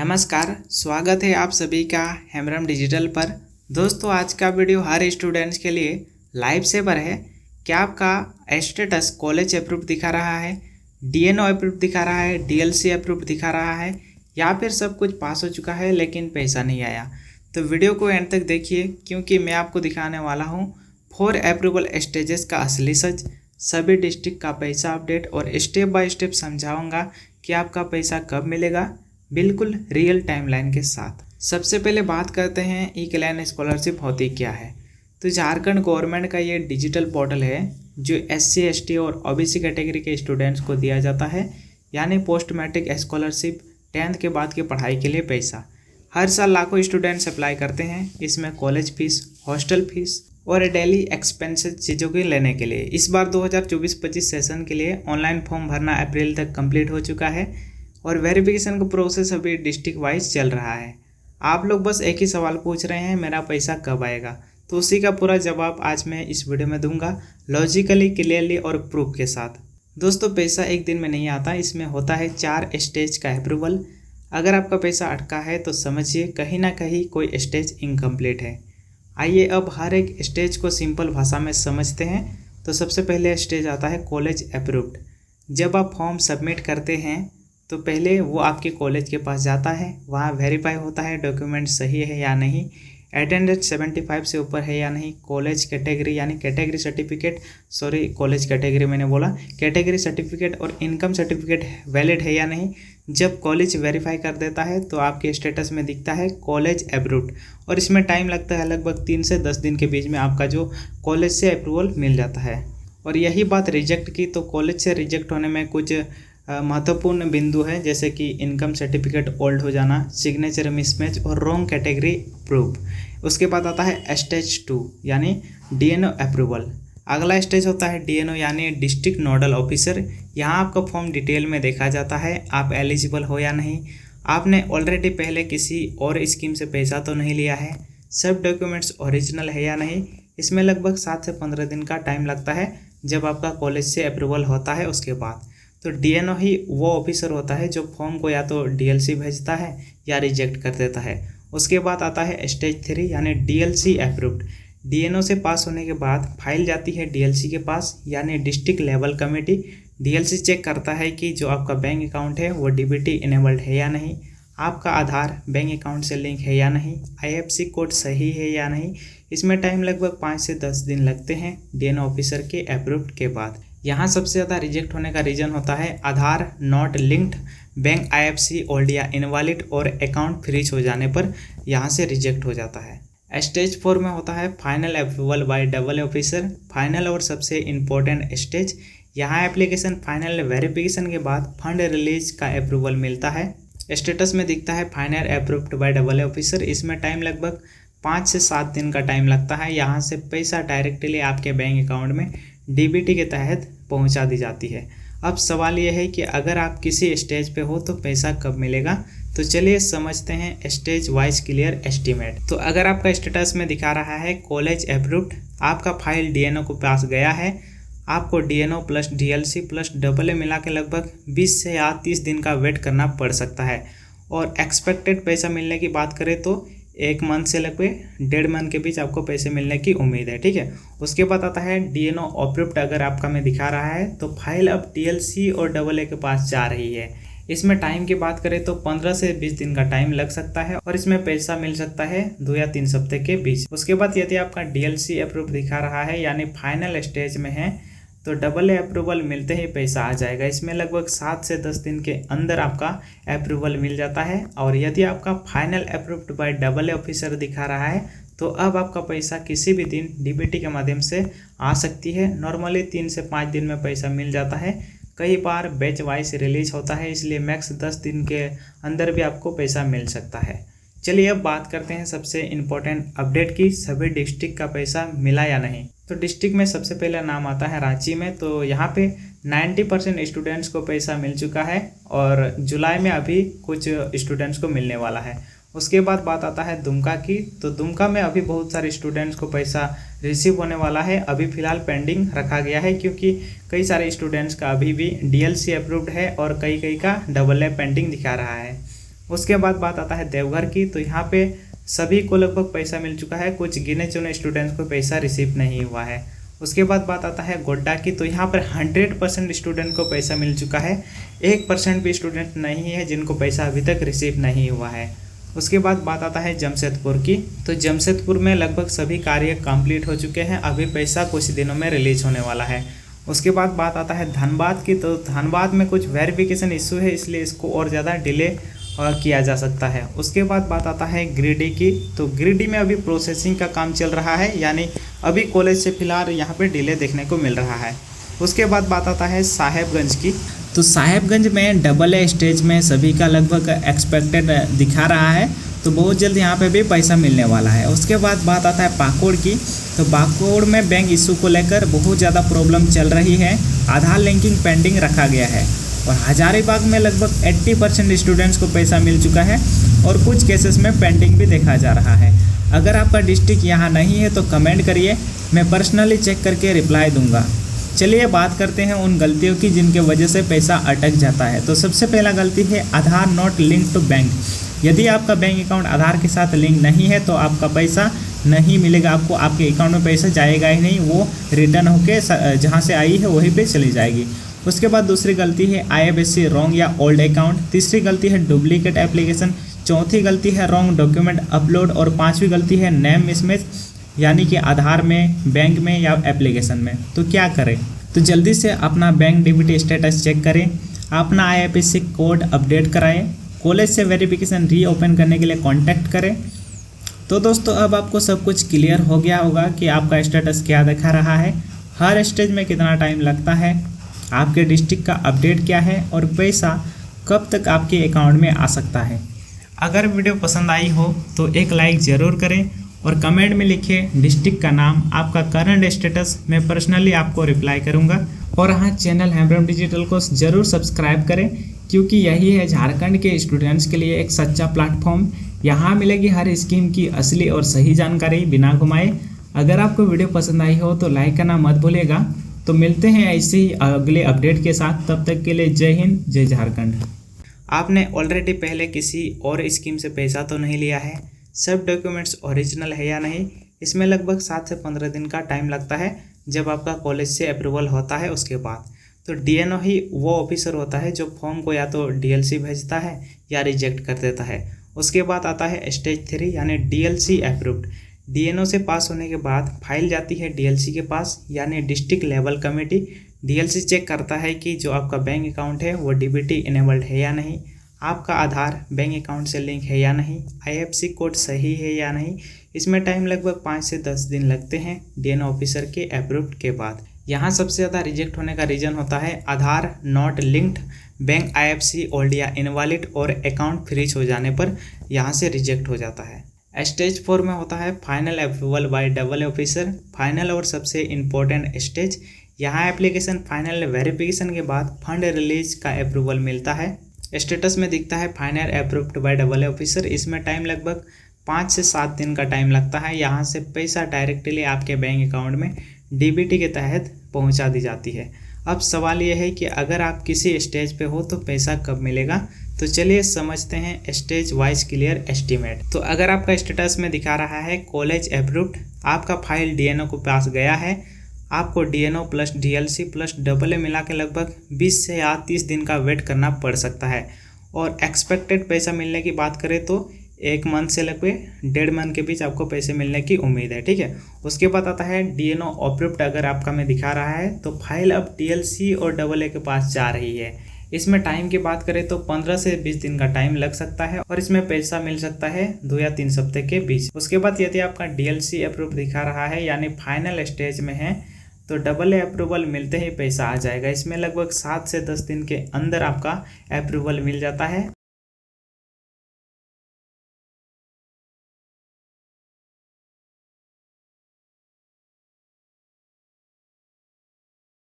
नमस्कार, स्वागत है आप सभी का हेमरम डिजिटल पर। दोस्तों, आज का वीडियो हर स्टूडेंट्स के लिए लाइव सेवर है। क्या आपका स्टेटस कॉलेज अप्रूव दिखा रहा है, डीएनओ अप्रूव दिखा रहा है, डीएलसी अप्रूव दिखा रहा है, या फिर सब कुछ पास हो चुका है लेकिन पैसा नहीं आया? तो वीडियो को एंड तक देखिए, क्योंकि मैं आपको दिखाने वाला हूँ 4 अप्रूवल स्टेजेस का असली सच, सभी डिस्ट्रिक्ट का पैसा अपडेट और स्टेप बाय स्टेप समझाऊंगा कि आपका पैसा कब मिलेगा, बिल्कुल रियल टाइमलाइन के साथ। सबसे पहले बात करते हैं ई कल्याण स्कॉलरशिप होती क्या है। तो झारखंड गवर्नमेंट का ये डिजिटल पोर्टल है जो SC ST और OBC कैटेगरी के स्टूडेंट्स को दिया जाता है, यानी पोस्ट मैट्रिक स्कॉलरशिप, 10th के बाद की पढ़ाई के लिए पैसा। हर साल लाखों स्टूडेंट्स अप्लाई करते हैं इसमें कॉलेज फीस, हॉस्टल फीस और डेली एक्सपेंसेस चीज़ों के लेने के लिए। इस बार 2024-25 सेशन के लिए ऑनलाइन फॉर्म भरना अप्रैल तक कंप्लीट हो चुका है और वेरिफिकेशन का प्रोसेस अभी डिस्ट्रिक्ट वाइज चल रहा है। आप लोग बस एक ही सवाल पूछ रहे हैं, मेरा पैसा कब आएगा? तो उसी का पूरा जवाब आज मैं इस वीडियो में दूंगा, लॉजिकली, क्लियरली और प्रूफ के साथ। दोस्तों, पैसा एक दिन में नहीं आता, इसमें होता है 4 स्टेज का अप्रूवल। अगर आपका पैसा अटका है तो समझिए कहीं ना कहीं कोई स्टेज इनकम्प्लीट है। आइए अब हर एक स्टेज को सिंपल भाषा में समझते हैं। तो सबसे पहले स्टेज आता है कॉलेज अप्रूव्ड। जब आप फॉर्म सबमिट करते हैं तो पहले वो आपके कॉलेज के पास जाता है, वहाँ वेरीफाई होता है डॉक्यूमेंट सही है या नहीं, अटेंडेंस 75 से ऊपर है या नहीं, कॉलेज कैटेगरी यानी कैटेगरी सर्टिफिकेट, कॉलेज कैटेगरी मैंने बोला, कैटेगरी सर्टिफिकेट और इनकम सर्टिफिकेट वैलिड है या नहीं। जब कॉलेज वेरीफाई कर देता है तो आपके स्टेटस में दिखता है कॉलेज अप्रूव्ड, और इसमें टाइम लगता है लगभग 3 से 10 दिन के बीच में आपका जो कॉलेज से अप्रूवल मिल जाता है। और यही बात रिजेक्ट की, तो कॉलेज से रिजेक्ट होने में कुछ महत्वपूर्ण बिंदु है, जैसे कि इनकम सर्टिफिकेट ओल्ड हो जाना, सिग्नेचर मिसमैच और रॉन्ग कैटेगरी प्रूफ। उसके बाद आता है स्टेज 2 यानी डीएनओ अप्रूवल। अगला स्टेज होता है डीएनओ यानी डिस्ट्रिक्ट नोडल ऑफिसर। यहाँ आपका फॉर्म डिटेल में देखा जाता है, आप एलिजिबल हो या नहीं, आपने ऑलरेडी पहले किसी और स्कीम से पैसा तो नहीं लिया है, सब डॉक्यूमेंट्स ओरिजिनल है या नहीं। इसमें लगभग 7 से 15 दिन का टाइम लगता है जब आपका कॉलेज से अप्रूवल होता है उसके बाद। तो डीएनओ ही वो ऑफिसर होता है जो फॉर्म को या तो डीएलसी भेजता है या रिजेक्ट कर देता है। उसके बाद आता है स्टेज 3 यानी डीएलसी अप्रूव्ड। डीएनओ से पास होने के बाद फाइल जाती है डीएलसी के पास, यानी district level committee. DLC check करता है कि जो आपका बैंक अकाउंट है वो डीबीटी इनेबल्ड है या नहीं, आपका आधार बैंक अकाउंट से लिंक है या नहीं, IFSC कोड सही है या नहीं। इसमें टाइम लगभग 5 से 10 दिन लगते हैं डीएनओ ऑफिसर के अप्रूव्ड के बाद। यहाँ सबसे ज़्यादा रिजेक्ट होने का रीज़न होता है Aadhaar not linked, bank IFSC old या इनवैलिड और अकाउंट फ्रीज हो जाने पर यहाँ से रिजेक्ट हो जाता है। स्टेज 4 में होता है final approval bye double officer. Final और सबसे इम्पोर्टेंट स्टेज, यहाँ एप्लीकेशन फाइनल वेरिफिकेशन के बाद फंड रिलीज का अप्रूवल मिलता है। स्टेटस में दिखता है final approved by double officer. इसमें टाइम लगभग 5 से 7 दिन का टाइम लगता है। यहाँ से पैसा डायरेक्टली आपके बैंक अकाउंट में डीबीटी के तहत पहुंचा दी जाती है। अब सवाल यह है कि अगर आप किसी स्टेज पे हो तो पैसा कब मिलेगा? तो चलिए समझते हैं स्टेज वाइज क्लियर एस्टीमेट। तो अगर आपका स्टेटस में दिखा रहा है कॉलेज अप्रूव्ड, आपका फाइल डीएनओ को पास गया है, आपको DNO plus DLC plus AA मिला के लगभग 20 से या 30 दिन का वेट करना पड़ सकता है। और एक्सपेक्टेड पैसा मिलने की बात करें तो 1 मंथ से लगभग 1.5 मंथ के बीच आपको पैसे मिलने की उम्मीद है, ठीक है। उसके बाद आता है डीएनओ अप्रूव्ड। अगर आपका में दिखा रहा है तो फाइल अब डीएलसी और AA के पास जा रही है। इसमें टाइम की बात करें तो 15 से 20 दिन का टाइम लग सकता है और इसमें पैसा मिल सकता है 2 या 3 हफ्ते के बीच। उसके बाद यदि आपका डीएलसी अप्रूव दिखा रहा है यानी फाइनल स्टेज में है तो AA अप्रूवल मिलते ही पैसा आ जाएगा। इसमें लगभग 7 से 10 दिन के अंदर आपका अप्रूवल मिल जाता है। और यदि आपका final approved by AA officer दिखा रहा है तो अब आपका पैसा किसी भी दिन डीबीटी के माध्यम से आ सकती है। नॉर्मली 3 से 5 दिन में पैसा मिल जाता है, कई बार बैच वाइज रिलीज होता है, इसलिए मैक्स 10 दिन के अंदर भी आपको पैसा मिल सकता है। चलिए अब बात करते हैं सबसे इम्पोर्टेंट अपडेट की, सभी डिस्ट्रिक्ट का पैसा मिला या नहीं। तो डिस्ट्रिक्ट में सबसे पहला नाम आता है रांची में। तो यहाँ पे 90% स्टूडेंट्स को पैसा मिल चुका है और जुलाई में अभी कुछ स्टूडेंट्स को मिलने वाला है। उसके बाद बात आता है दुमका की। तो दुमका में अभी बहुत सारे स्टूडेंट्स को पैसा रिसीव होने वाला है, अभी फ़िलहाल पेंडिंग रखा गया है क्योंकि कई सारे स्टूडेंट्स का अभी भी डीएलसी अप्रूव्ड है और कई का AA पेंडिंग दिखा रहा है। उसके बाद बात आता है देवघर की, तो यहाँ पे सभी को लगभग पैसा मिल चुका है, कुछ गिने चुने स्टूडेंट्स को पैसा रिसीव नहीं हुआ है। उसके बाद बात आता है गोड्डा की, तो यहाँ पर 100% स्टूडेंट को पैसा मिल चुका है, 1% भी स्टूडेंट नहीं है जिनको पैसा अभी तक रिसीव नहीं हुआ है। उसके बाद बात आता है जमशेदपुर की, तो जमशेदपुर में लगभग सभी कार्य कंप्लीट हो चुके हैं, अभी पैसा कुछ दिनों में रिलीज होने वाला है। उसके बाद बात आता है धनबाद की, तो धनबाद में कुछ वेरिफिकेशन इशू है, इसलिए इसको और ज़्यादा डिले किया जा सकता है। उसके बाद बात आता है गिरिडीह की, तो गिरिडीह में अभी प्रोसेसिंग का काम चल रहा है, यानी अभी कॉलेज से फिलहाल यहाँ पे डिले देखने को मिल रहा है। उसके बाद बात आता है साहेबगंज की, तो साहेबगंज में AA स्टेज में सभी का लगभग एक्सपेक्टेड दिखा रहा है, तो बहुत जल्द यहाँ पे भी पैसा मिलने वाला है। उसके बाद बात आता है पाकुड़ की, तो पाकुड़ में बैंक इशू को लेकर बहुत ज़्यादा प्रॉब्लम चल रही है, आधार लिंकिंग पेंडिंग रखा गया है और हजारीबाग में लगभग 80% स्टूडेंट्स को पैसा मिल चुका है और कुछ केसेस में पेंडिंग भी देखा जा रहा है। अगर आपका डिस्ट्रिक्ट यहाँ नहीं है तो कमेंट करिए, मैं पर्सनली चेक करके रिप्लाई दूंगा। चलिए बात करते हैं उन गलतियों की जिनके वजह से पैसा अटक जाता है। तो सबसे पहला गलती है Aadhaar not link to bank. यदि आपका बैंक अकाउंट आधार के साथ लिंक नहीं है तो आपका पैसा नहीं मिलेगा, आपको आपके अकाउंट में पैसा जाएगा ही नहीं, वो रिटर्न होके जहाँ से आई है वहीं पे चली जाएगी। उसके बाद दूसरी गलती है IFSC रॉन्ग या ओल्ड अकाउंट। तीसरी गलती है डुप्लीकेट एप्लीकेशन। चौथी गलती है रॉन्ग डॉक्यूमेंट अपलोड और पांचवी गलती है नेम मिसमैच, यानी कि आधार में, बैंक में या एप्लीकेशन में। तो क्या करें? तो जल्दी से अपना बैंक डीबीटी स्टेटस चेक करें, अपना IFSC कोड अपडेट कराएं, कॉलेज से वेरिफिकेशन रीओपन करने के लिए कांटेक्ट करें। तो दोस्तों अब आपको सब कुछ क्लियर हो गया होगा कि आपका स्टेटस क्या दिखा रहा है, हर स्टेज में कितना टाइम लगता है, आपके डिस्ट्रिक्ट का अपडेट क्या है और पैसा कब तक आपके अकाउंट में आ सकता है। अगर वीडियो पसंद आई हो तो एक लाइक ज़रूर करें और कमेंट में लिखें डिस्ट्रिक्ट का नाम, आपका करंट स्टेटस, मैं पर्सनली आपको रिप्लाई करूंगा। और हाँ, चैनल हेम्ब्रम डिजिटल को ज़रूर सब्सक्राइब करें, क्योंकि यही है झारखंड के स्टूडेंट्स के लिए एक सच्चा प्लेटफॉर्म। यहाँ मिलेगी हर स्कीम की असली और सही जानकारी बिना घुमाए। अगर आपको वीडियो पसंद आई हो तो लाइक करना मत भूलिएगा। तो मिलते हैं ऐसे ही अगले अपडेट के साथ, तब तक के लिए जय हिंद, जय झारखंड। आपने ऑलरेडी पहले किसी और स्कीम से पैसा तो नहीं लिया है, सब डॉक्यूमेंट्स ओरिजिनल है या नहीं, इसमें लगभग 7 से 15 दिन का टाइम लगता है जब आपका कॉलेज से अप्रूवल होता है। उसके बाद तो DNO ही वो ऑफिसर होता है जो फॉर्म को या तो DLC भेजता है या रिजेक्ट कर देता है। उसके बाद आता है स्टेज 3 यानी DLC अप्रूव्ड। DNO से पास होने के बाद फाइल जाती है DLC के पास, यानी district level committee. DLC check करता है कि जो आपका बैंक अकाउंट है वो DBT इनेबल्ड है या नहीं, आपका आधार बैंक अकाउंट से लिंक है या नहीं, IFSC कोड सही है या नहीं। इसमें टाइम लगभग 5 से 10 दिन लगते हैं DNO ऑफिसर के अप्रूव्ड के बाद। यहाँ सबसे ज़्यादा रिजेक्ट होने का रीज़न होता है Aadhaar not linked, bank IFSC old या इनवैलिड और अकाउंट फ्रीज हो जाने पर यहाँ से रिजेक्ट हो जाता है। स्टेज 4 में होता है final approval bye AA officer. Final और सबसे इम्पोर्टेंट स्टेज, यहाँ एप्लीकेशन फाइनल वेरिफिकेशन के बाद फंड रिलीज का अप्रूवल मिलता है। स्टेटस में दिखता है final approved by AA officer. इसमें टाइम लगभग 5 से 7 दिन का टाइम लगता है। यहाँ से पैसा डायरेक्टली आपके बैंक अकाउंट में DBT के तहत पहुँचा दी जाती है। अब सवाल यह है कि अगर आप किसी स्टेज पे हो तो पैसा कब मिलेगा। तो चलिए समझते हैं स्टेज वाइज क्लियर एस्टीमेट। तो अगर आपका स्टेटस में दिखा रहा है कॉलेज अप्रूव्ड, आपका फाइल DNO को पास गया है, आपको DNO plus DLC plus AA मिला के लगभग 20 से या 30 दिन का वेट करना पड़ सकता है। और एक्सपेक्टेड पैसा मिलने की बात करें तो 1 मंथ से लगभग 1.5 मंथ के बीच आपको पैसे मिलने की उम्मीद है, ठीक है। उसके बाद आता है DNO अप्रूव्ड। अगर आपका में दिखा रहा है तो फाइल अब DLC और AA के पास जा रही है। इसमें टाइम की बात करें तो 15 से 20 दिन का टाइम लग सकता है और इसमें पैसा मिल सकता है 2 या 3 हफ्ते के बीच। उसके बाद यदि आपका DLC अप्रूव दिखा रहा है यानी फाइनल स्टेज में है तो AA अप्रूवल मिलते ही पैसा आ जाएगा। इसमें लगभग 7 से 10 दिन के अंदर आपका अप्रूवल मिल जाता है।